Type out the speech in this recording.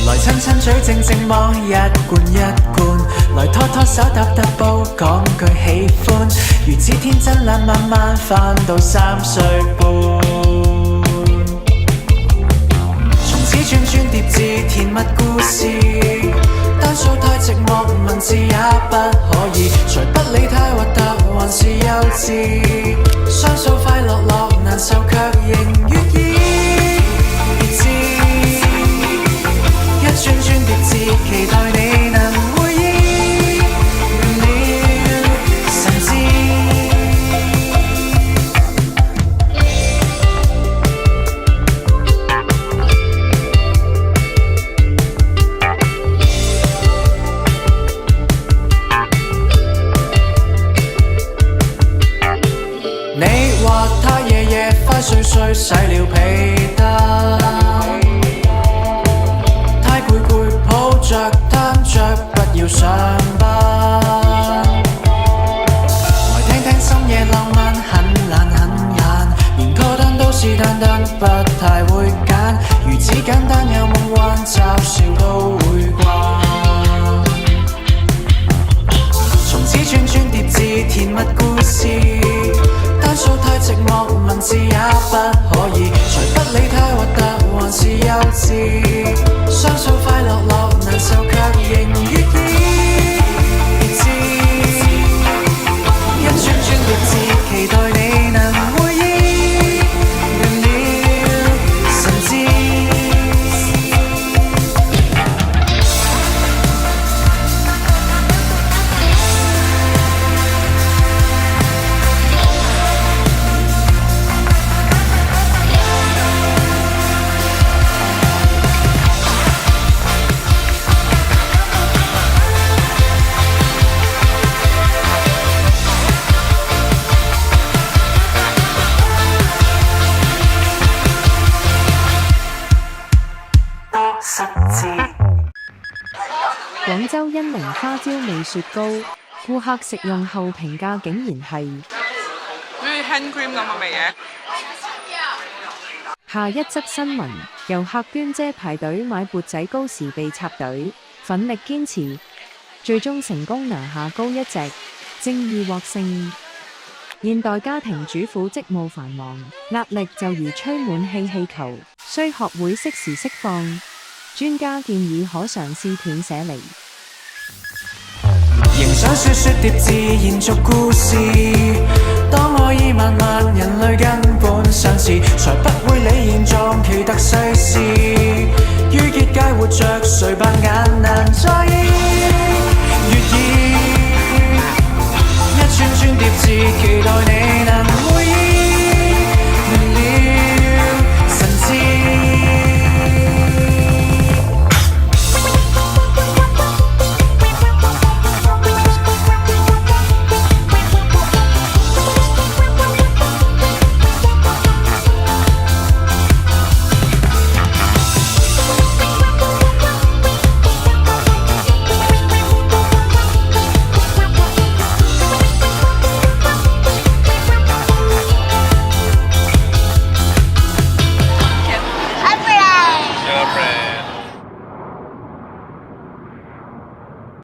來親親嘴靜靜望一罐一罐，來拖拖手搭搭步講句喜歡，如此天真爛漫漫翻到3歲半，從此串串疊字甜蜜故事，單數太寂寞文字也不可以，才不理太核突還是幼稚，雙數快樂樂難受卻仍願意，別知一串串疊字期待你能回憶，亂了神知。你話他夜夜快睡睡洗了被單，太攰攰抱着攤着不要上班，來聽聽深夜浪漫很懶很懶，連歌單都是單單不太會揀，如此簡單有夢幻嘲笑都會慣，從此串串疊字甜蜜故事，單數太寂寞文字也不可以，才不理太核突還是幼稚，雙數快樂樂難受卻仍願意，別知一串串疊字期待你能回憶，亂了神知。廣州恩寧花椒味雪糕，顧客食用後評價竟然係好似 hand cream 咁嘅味嘅。下一則新聞，遊客娟姐排隊買缽仔糕時被插隊，奮力堅持，最終成功拿下糕一隻，正義獲勝。現代家庭主婦職務繁忙，壓力就如吹滿氣球，需學會適時釋放。專家建議可嘗試斷捨離。仍想說說疊字延續故事，當可以萬萬人類根本相似，才不會理現狀奇特世事，於結界活着誰扮眼難在意，願意一串串疊字期待你能回憶，亂了神知。Friend.